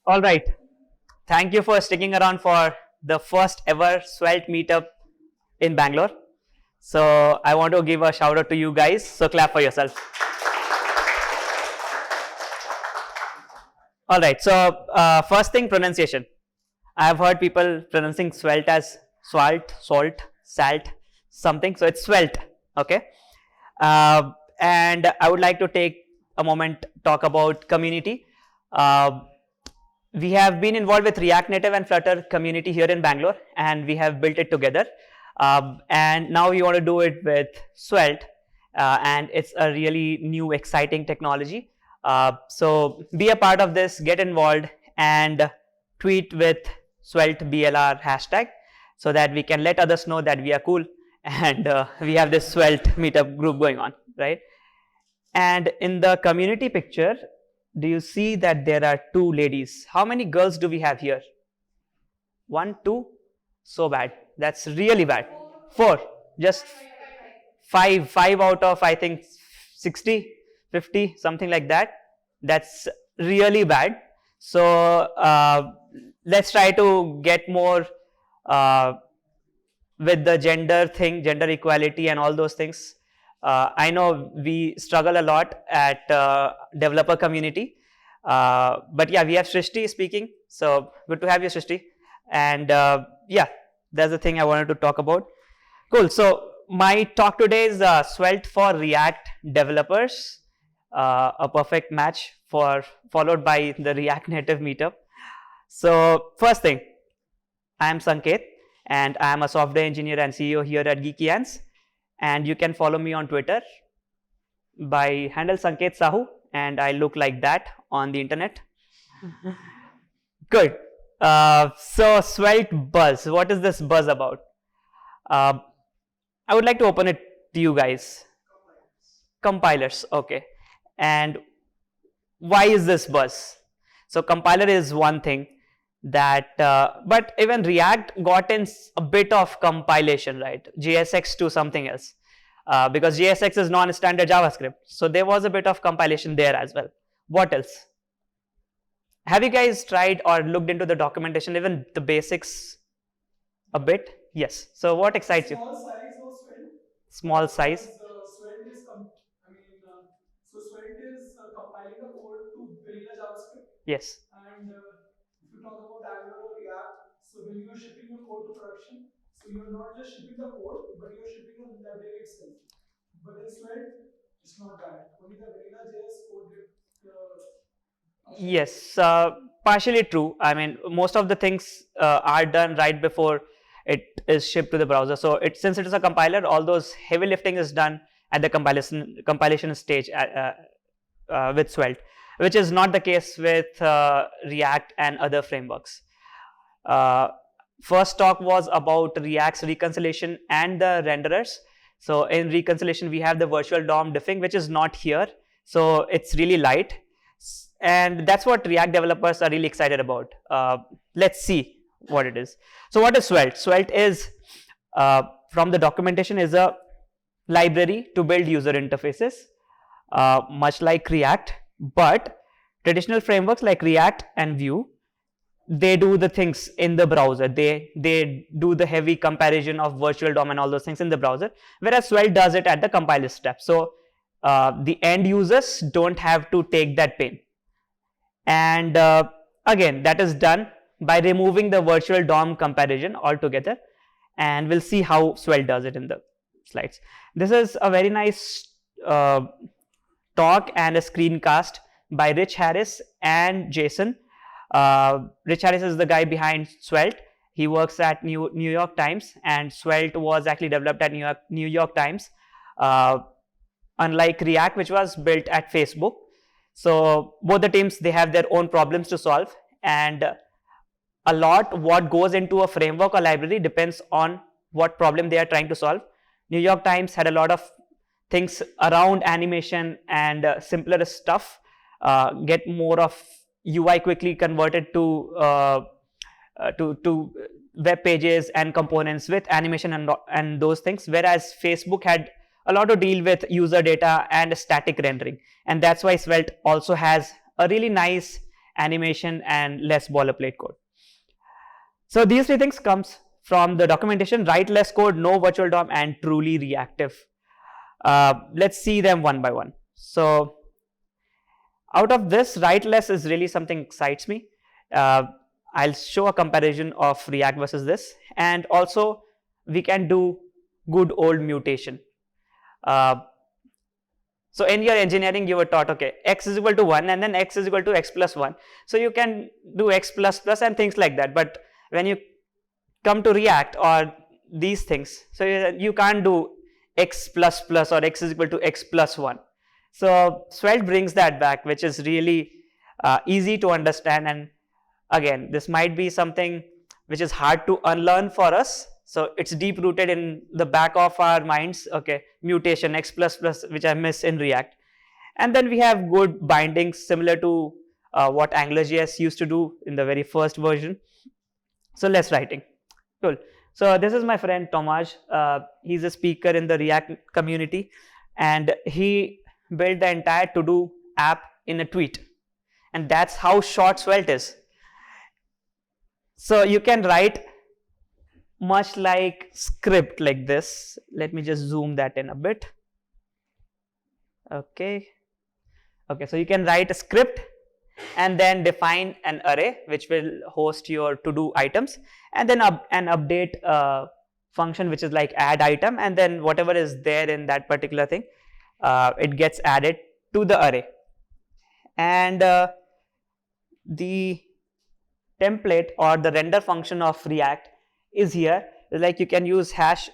All right. Thank you for sticking around for the first ever Svelte meetup in Bangalore. So I want to give a shout out to you guys. So clap for yourself. All right. So first thing, pronunciation. I have heard people pronouncing Svelte as salt, salt, something. So it's Svelte. Okay. And I would like to take a moment talk about community. We have been involved with React Native and Flutter community here in Bangalore, and we have built it together. And now we want to do it with Svelte, and it's a really new, exciting technology. So be a part of this, get involved, and tweet with Svelte BLR hashtag so that we can let others know that we are cool and we have this Svelte meetup group going on, right? And in the community picture, do you see that there are two ladies? How many girls do we have here? 1, 2, so bad. That's really bad. 4, just 5 out of I think 60, 50, something like that. That's really bad. So let's try to get more with the gender thing, gender equality and all those things. I know we struggle a lot at developer community, but yeah, we have Srishti speaking. So good to have you, Srishti. And yeah, that's the thing I wanted to talk about. Cool. So my talk today is Svelte for React developers, a perfect match followed by the React Native meetup. So first thing, I am Sanket, and I am a software engineer and CEO here at Geeky Ants. And you can follow me on Twitter by handle Sanket Sahu, and I look like that on the internet. Good. So Svelte buzz. What is this buzz about? I would like to open it to you guys. Compilers. Okay. And why is this buzz? So compiler is one thing that, but even React got in a bit of compilation, right? JSX to something else, because JSX is non-standard JavaScript. So there was a bit of compilation there as well. What else? Have you guys tried or looked into the documentation, even the basics a bit? Yes. So what excites you? Small size of Svelte. Small size. Svelte is Svelte is compiling the code to vanilla JavaScript. Yes. And if you talk about Angular or React, so when you are shipping your code to production, so you are not just shipping the code, but you are shipping the library itself. But in Svelte, it's not that. Only the vanilla JS code get. Yes, partially true. I mean, most of the things are done right before it is shipped to the browser. So since it is a compiler, all those heavy lifting is done at the compilation stage with Svelte, which is not the case with React and other frameworks. First talk was about React's reconciliation and the renderers. So in reconciliation, we have the virtual DOM diffing, which is not here. So it's really light. And that's what React developers are really excited about. Let's see what it is. So what is Svelte? Svelte is, from the documentation, is a library to build user interfaces, much like React. But traditional frameworks like React and Vue, they do the things in the browser. They do the heavy comparison of virtual DOM and all those things in the browser, whereas Svelte does it at the compiler step. So the end users don't have to take that pain. And again, that is done by removing the virtual DOM comparison altogether. And we'll see how Svelte does it in the slides. This is a very nice talk and a screencast by Rich Harris and Jason. Rich Harris is the guy behind Svelte. He works at New York Times, and Svelte was actually developed at New York Times, unlike React, which was built at Facebook. So both the teams, they have their own problems to solve, and a lot what goes into a framework or library depends on what problem they are trying to solve. New York Times had a lot of things around animation and simpler stuff, get more of UI quickly converted to web pages and components with animation and those things, whereas Facebook had a lot to deal with user data and static rendering. And that's why Svelte also has a really nice animation, and less boilerplate code. So these three things comes from the documentation: write less code, no virtual DOM, and truly reactive. Let's see them one by one. So out of this, write less is really something excites me. I'll show a comparison of React versus this, and also we can do good old mutation. So in your engineering, you were taught, okay, x is equal to 1 and then x is equal to x plus 1. So you can do x plus plus and things like that. But when you come to React or these things, so you can't do x plus plus or x is equal to x plus 1. So Svelte brings that back, which is really easy to understand. And again, this might be something which is hard to unlearn for us. So it's deep rooted in the back of our minds. Okay, mutation, x plus plus, which I miss in React. And then we have good bindings similar to what AngularJS used to do in the very first version. So less writing. Cool. So this is my friend Tomasz. He's a speaker in the React community, and he built the entire to-do app in a tweet. And that's how short Svelte is. So you can write much like script like this. Let me just zoom that in a bit. Okay. So you can write a script and then define an array which will host your to-do items, and then an update function which is like add item, and then whatever is there in that particular thing, it gets added to the array. And the template or the render function of React is here. Like you can use hash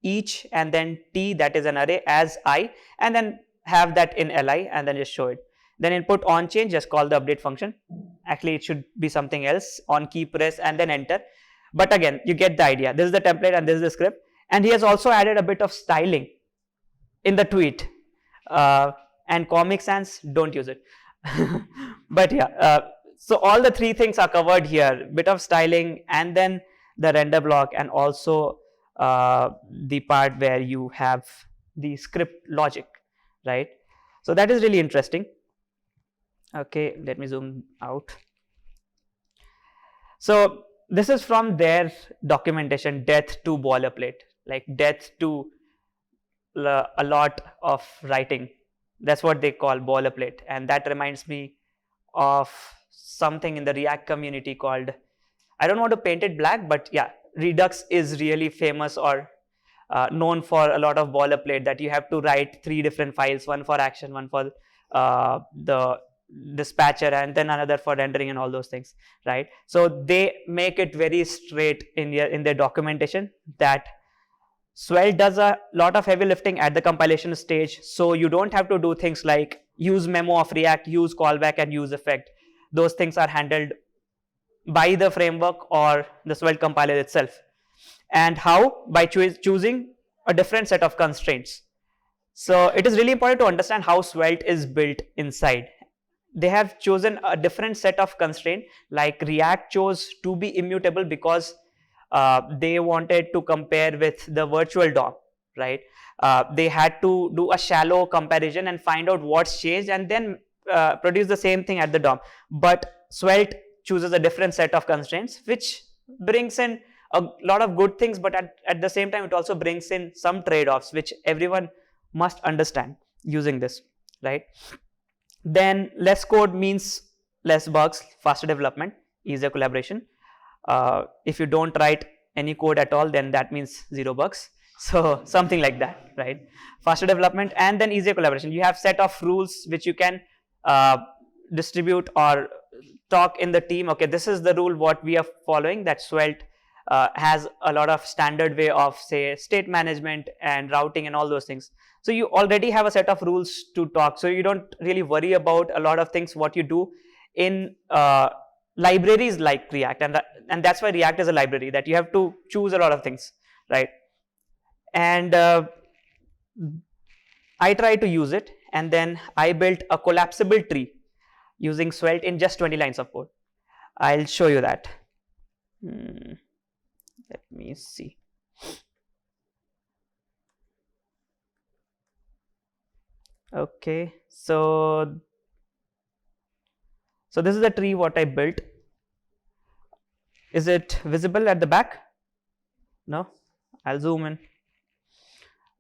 each and then t, that is an array, as I, and then have that in li and then just show it. Then input on change, just call the update function. Actually it should be something else, on key press and then enter. But again, you get the idea. This is the template and this is the script. And he has also added a bit of styling in the tweet. And Comic Sans, don't use it. But yeah, so all the three things are covered here: bit of styling, and then the render block, and also the part where you have the script logic, right? So that is really interesting. Okay, let me zoom out. So this is from their documentation: death to boilerplate, like death to a lot of writing. That's what they call boilerplate. And that reminds me of something in the React community called, I don't want to paint it black, but yeah, Redux is really famous or known for a lot of boilerplate, that you have to write 3 different files, one for action, one for the dispatcher, and then another for rendering and all those things, right? So they make it very straight in their documentation that Svelte does a lot of heavy lifting at the compilation stage, so you don't have to do things like use memo of React, use callback, and use effect. Those things are handled by the framework or the Svelte compiler itself. And how? By choosing a different set of constraints. So it is really important to understand how Svelte is built inside. They have chosen a different set of constraints. Like React chose to be immutable because they wanted to compare with the virtual DOM, right? They had to do a shallow comparison and find out what's changed, and then produce the same thing at the DOM. But Svelte chooses a different set of constraints, which brings in a lot of good things, but at the same time it also brings in some trade-offs which everyone must understand using this, right? Then less code means less bugs, faster development, easier collaboration. If you don't write any code at all, then that means 0 bugs. So something like that, right? Faster development and then easier collaboration. You have set of rules which you can distribute or talk in the team. Okay, this is the rule what we are following. That Svelte has a lot of standard way of, say, state management and routing and all those things. So you already have a set of rules to talk. So you don't really worry about a lot of things what you do in libraries like React, and that's why React is a library, that you have to choose a lot of things, right? And I try to use it, and then I built a collapsible tree using Svelte in just 20 lines of code. I'll show you that. Let me see. Okay, so So this is the tree what I built. Is it visible at the back? No? I'll zoom in.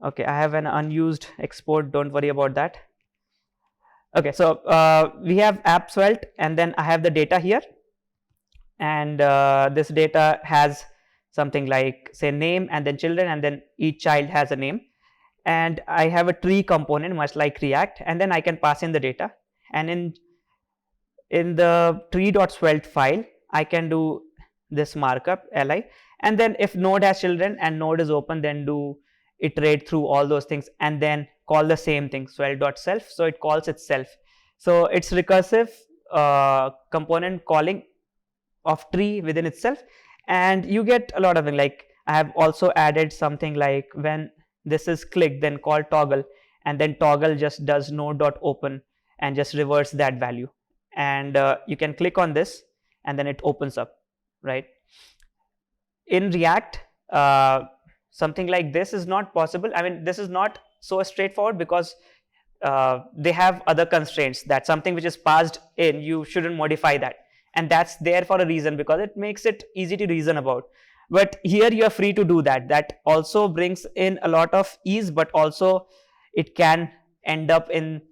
Okay, I have an unused export, don't worry about that. Okay, so we have app Svelte, and then I have the data here, and this data has something like, say, name and then children, and then each child has a name, and I have a tree component much like React, and then I can pass in the data, and in the tree.svelte file I can do this markup li, and then if node has children and node is open, then do iterate through all those things and then call the same thing, svelte.self, so it calls itself. So it's recursive component calling of tree within itself, and you get a lot of things. Like I have also added something like when this is clicked, then call toggle, and then toggle just does node.open and just reverts that value, and you can click on this and then it opens up, right? In React, something like this is not possible. I mean, this is not so straightforward because they have other constraints, that something which is passed in, you shouldn't modify that, and that's there for a reason, because it makes it easy to reason about. But here you are free to do that. That also brings in a lot of ease, but also it can end up in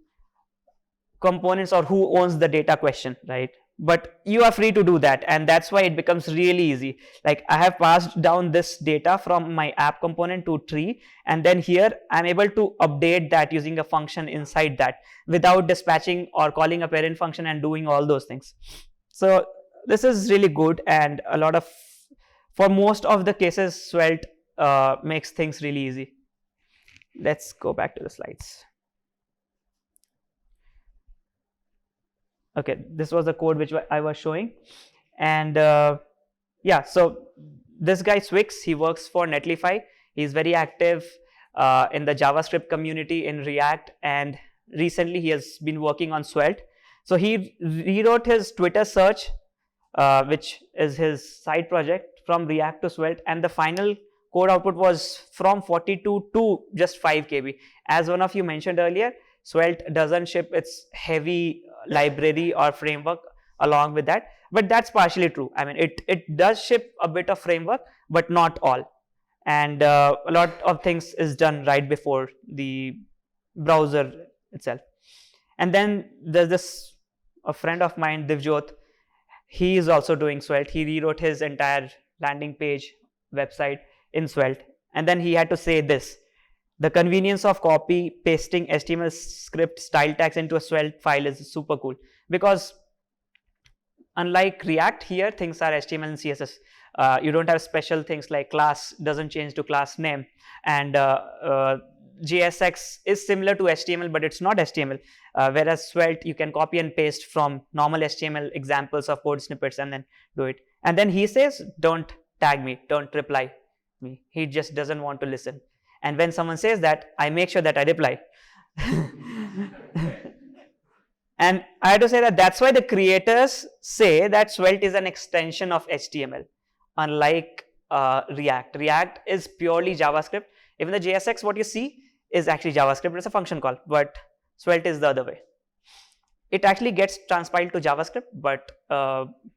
components or who owns the data question, right? But you are free to do that, and that's why it becomes really easy. Like I have passed down this data from my app component to tree, and then here I'm able to update that using a function inside that without dispatching or calling a parent function and doing all those things. So this is really good, and a lot of, for most of the cases, Svelte makes things really easy. Let's go back to the slides. Okay, this was the code which I was showing, and yeah, so this guy Swix, he works for Netlify. He's very active in the JavaScript community in React, and recently he has been working on Svelte. So he rewrote his Twitter search, which is his side project, from React to Svelte, and the final code output was from 42 to just 5 KB. As one of you mentioned earlier, Svelte doesn't ship its heavy library or framework along with that, but that's partially true. I mean, it does ship a bit of framework, but not all, and a lot of things is done right before the browser itself. And then there's this, a friend of mine, Divjot, he is also doing Svelte. He rewrote his entire landing page website in Svelte, and then he had to say this: the convenience of copy pasting HTML script style tags into a Svelte file is super cool, because unlike React, here things are HTML and CSS. You don't have special things like class doesn't change to class name, and JSX is similar to HTML, but it's not HTML. Whereas Svelte, you can copy and paste from normal HTML examples of code snippets and then do it. And then he says, don't tag me, don't reply me. He just doesn't want to listen. And when someone says that, I make sure that I reply. And I have to say that that's why the creators say that Svelte is an extension of HTML, unlike React. React is purely JavaScript. Even the JSX, what you see, is actually JavaScript. It's a function call, but Svelte is the other way. It actually gets transpiled to JavaScript, but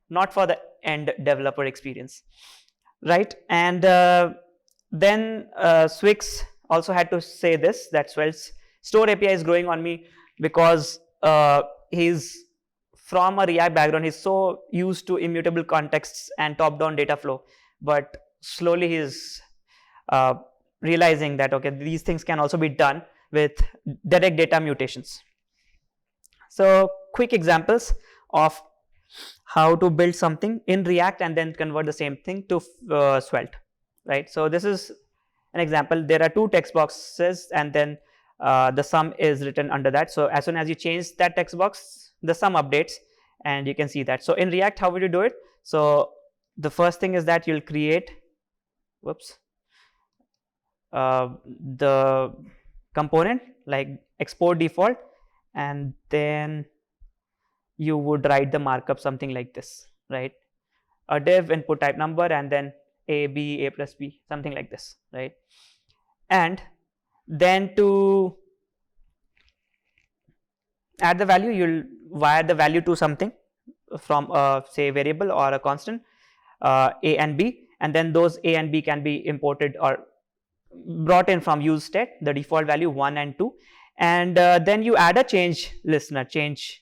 not for the end developer experience, right? And then Swix also had to say this, that Svelte's store API is growing on me, because he's from a React background. He's so used to immutable contexts and top-down data flow, but slowly he's realizing that, okay, these things can also be done with direct data mutations. So quick examples of how to build something in React and then convert the same thing to Svelte, right? So this is an example. There are two text boxes, and then the sum is written under that. So as soon as you change that text box, the sum updates, and you can see that. So in React, how would you do it? So the first thing is that you'll create, the component like export default, and then you would write the markup something like this, right? A div input type number, and then a plus b, something like this, right? And then to add the value, you'll wire the value to something, from say variable or a constant a and b, and then those a and b can be imported or brought in from use state, the default value 1 and 2, and then you add a change listener, change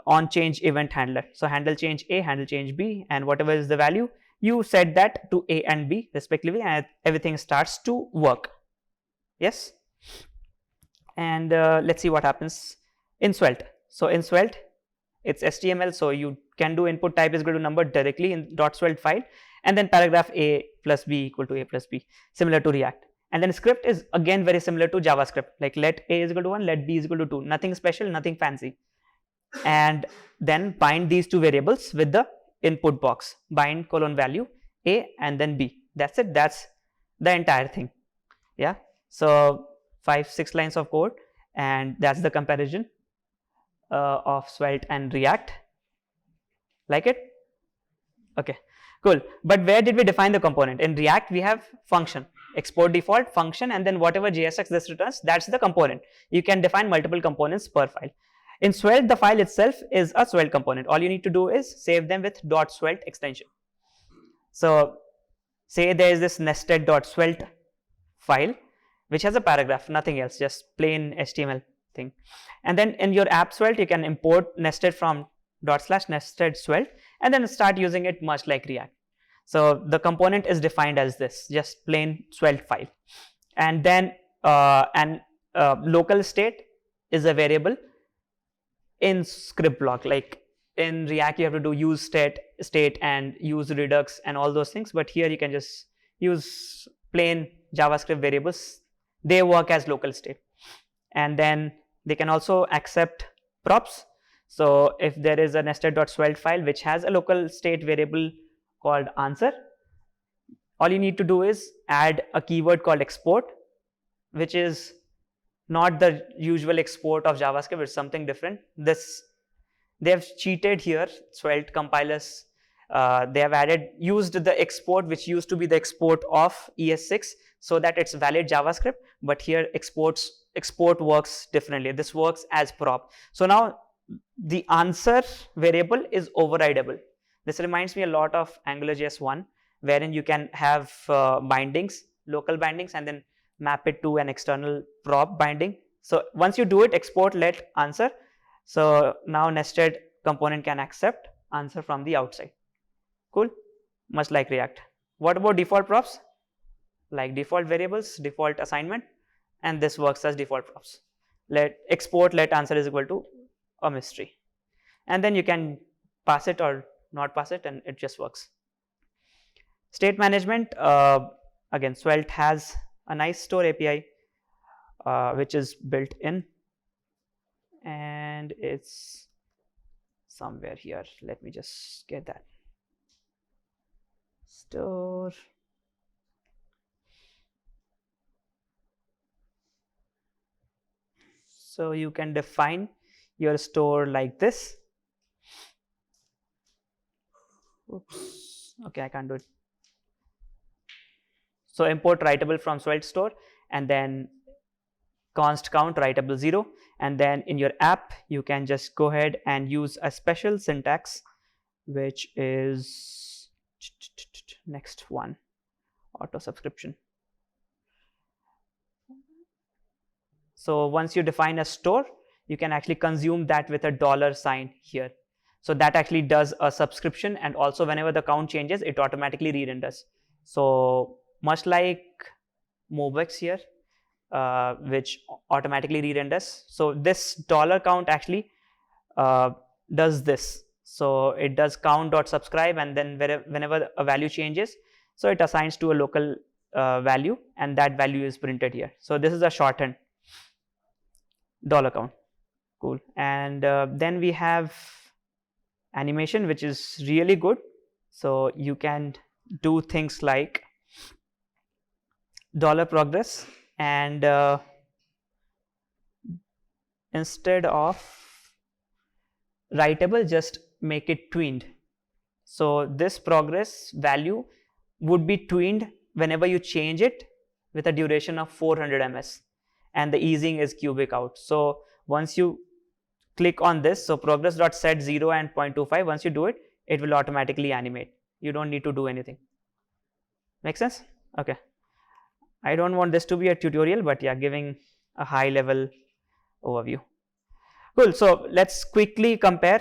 event handler. So handle change a, handle change b, and whatever is the value, you set that to a and b respectively, and everything starts to work. Yes. And let's see what happens in Svelte. So in Svelte, it's HTML, so you can do input type is equal to number directly in .svelte file, and then paragraph a plus b equal to a plus b, similar to React. And then script is again very similar to JavaScript, like let a is equal to 1, let b is equal to 2, nothing special, nothing fancy. And then bind these two variables with the input box, bind colon value a and then b. That's it. That's the entire thing. Yeah. So 5-6 lines of code, and that's the comparison of Svelte and React. Like it? Okay, cool. But where did we define the component? In React, we have function, export default function, and then whatever JSX this returns, that's the component. You can define multiple components per file. In Svelte, the file itself is a Svelte component. All you need to do is save them with .svelte extension. So say there is this nested.svelte file which has a paragraph, nothing else, just plain HTML thing. And then in your app Svelte, you can import nested from /nested svelte and then start using it much like React. So the component is defined as this, just plain Svelte file. And then local state is a variable in script block. Like in React, you have to do use state and use redux and all those things, but here you can just use plain JavaScript variables. They work as local state, and then they can also accept props. So if there is a nested.svelte file which has a local state variable called answer, all you need to do is add a keyword called export, which is not the usual export of JavaScript, it's something different. They have cheated here, Svelte compilers. They have used the export which used to be the export of ES6 so that it's valid JavaScript, but here export works differently. This works as prop. So now the answer variable is overridable. This reminds me a lot of AngularJS 1, wherein you can have bindings, local bindings, and then map it to an external prop binding. So once you do it, export let answer. So now nested component can accept answer from the outside. Cool, much like React. What about default props? Like default variables, default assignment, and this works as default props. Let export let answer is equal to a mystery, and then you can pass it or not pass it, and it just works. State management, again, Svelte has a nice store API which is built in, and it's somewhere here. Let me just get that. Store. So you can define your store like this. Oops. Okay, I can't do it. So import writable from Svelte store, and then const count writable 0, and then in your app you can just go ahead and use a special syntax, which is next one, auto subscription. So once you define a store, you can actually consume that with a $sign here. So that actually does a subscription, and also whenever the count changes, it automatically re-renders. So much like Mobex here, which automatically re-renders. So this $count actually does this. So it does count.subscribe, and then whenever a value changes, so it assigns to a local value, and that value is printed here. So this is a shorthand $count. Cool. And then we have animation, which is really good. So you can do things like $progress, and instead of writable, just make it tweened. So this progress value would be tweened whenever you change it with a duration of 400 ms, and the easing is cubic out. So once you click on this. So progress.set 0 and 0.25. Once you do it, it will automatically animate. You don't need to do anything. Make sense? Okay. I don't want this to be a tutorial, but yeah, giving a high level overview. Cool. So let's quickly compare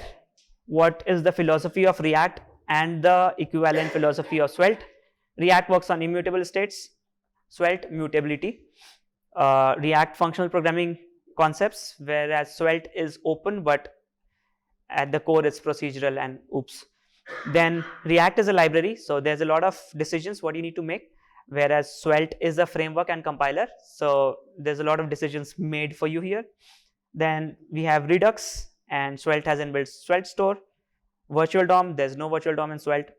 what is the philosophy of React and the equivalent philosophy of Svelte. React works on immutable states, Svelte mutability. React functional programming concepts, whereas Svelte is open, but at the core it's procedural and oops. Then React is a library, so there's a lot of decisions what you need to make, whereas Svelte is a framework and compiler, so there's a lot of decisions made for you here. Then we have Redux, and Svelte has inbuilt Svelte store. Virtual DOM, there's no virtual DOM in Svelte.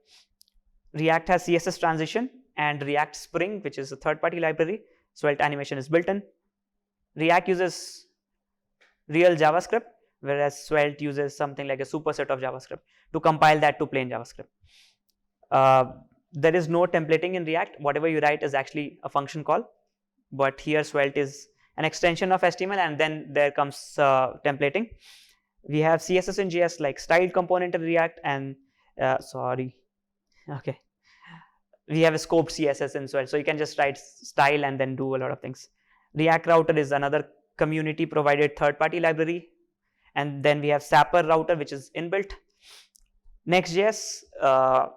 React has CSS transition and React Spring, which is a third-party library. Svelte animation is built in. React uses real JavaScript, whereas Svelte uses something like a superset of JavaScript to compile that to plain JavaScript. There is no templating in React. Whatever you write is actually a function call, but here Svelte is an extension of HTML, and then there comes templating. We have CSS in JS like styled component in React, and we have a scoped CSS in Svelte, so you can just write style and then do a lot of things. React Router is another community provided third-party library, and then we have Sapper Router, which is inbuilt. Next.js,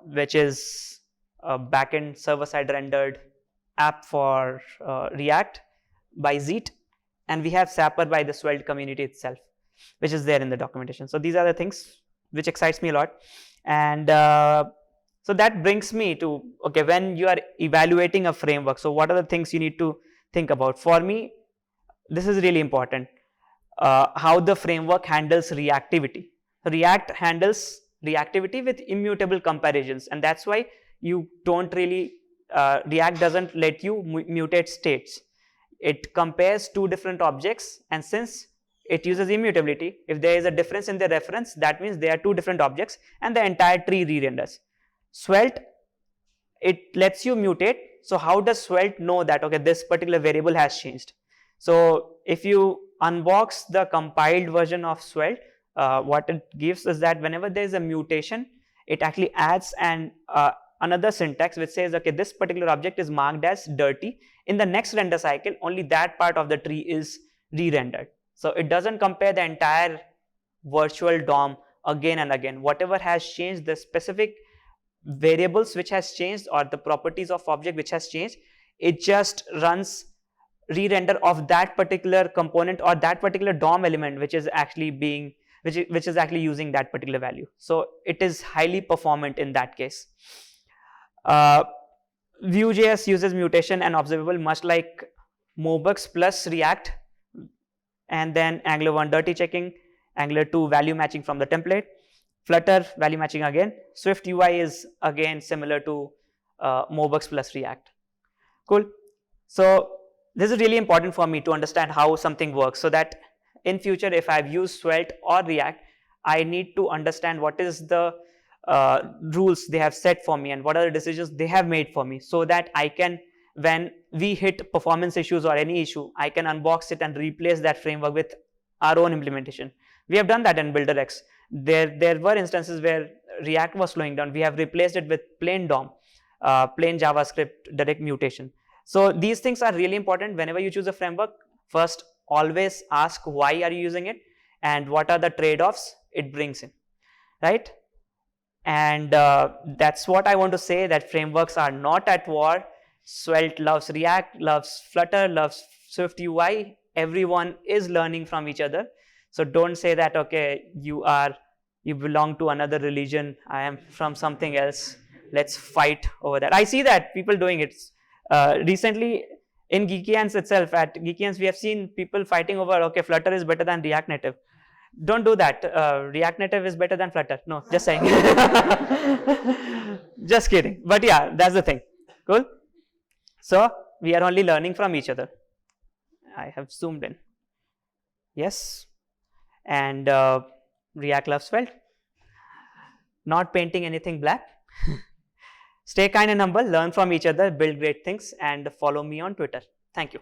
which is a backend server-side rendered app for React by Zeet, and we have Sapper by the Svelte community itself, which is there in the documentation. So these are the things which excites me a lot. And so that brings me to, okay, when you are evaluating a framework, so what are the things you need to think about? For me, this is really important, how the framework handles reactivity. React handles reactivity with immutable comparisons, and that's why you don't really, React doesn't let you mutate states. It compares two different objects, and since it uses immutability, if there is a difference in the reference, that means there are two different objects and the entire tree re-renders. Svelte, it lets you mutate. So how does Svelte know that, okay, this particular variable has changed? So if you unbox the compiled version of Svelte, what it gives is that whenever there is a mutation, it actually adds another syntax which says, okay, this particular object is marked as dirty. In the next render cycle, only that part of the tree is re-rendered. So it doesn't compare the entire virtual DOM again and again. Whatever has changed, the specific variables which has changed or the properties of object which has changed, it just runs re-render of that particular component or that particular DOM element which is actually being which is actually using that particular value. So it is highly performant in that case. Vue.js uses mutation and observable much like Mobux plus React, and then Angular 1 dirty checking, Angular 2 value matching from the template, Flutter value matching again. Swift UI is again similar to Mobux plus React. Cool. So this is really important for me to understand how something works, so that in future if I've used Svelte or React, I need to understand what is the rules they have set for me and what are the decisions they have made for me, so that I can, when we hit performance issues or any issue, I can unbox it and replace that framework with our own implementation. We have done that in BuilderX. There were instances where React was slowing down. We have replaced it with plain DOM, plain JavaScript direct mutation. So these things are really important. Whenever you choose a framework, first always ask why are you using it and what are the trade-offs it brings in, right? And that's what I want to say, that frameworks are not at war. Svelte loves React, loves Flutter, loves Swift UI. Everyone is learning from each other. So don't say that, okay, you belong to another religion, I am from something else, let's fight over that. I see that people doing it. Recently in Geekians itself, at Geekians we have seen people fighting over, okay, Flutter is better than React Native. Don't do that. React Native is better than Flutter. No, just saying. Just kidding. But yeah, that's the thing. Cool. So we are only learning from each other. I have zoomed in. Yes. And React loves Svelte. Not painting anything black. Stay kind and humble, learn from each other, build great things, and follow me on Twitter. Thank you.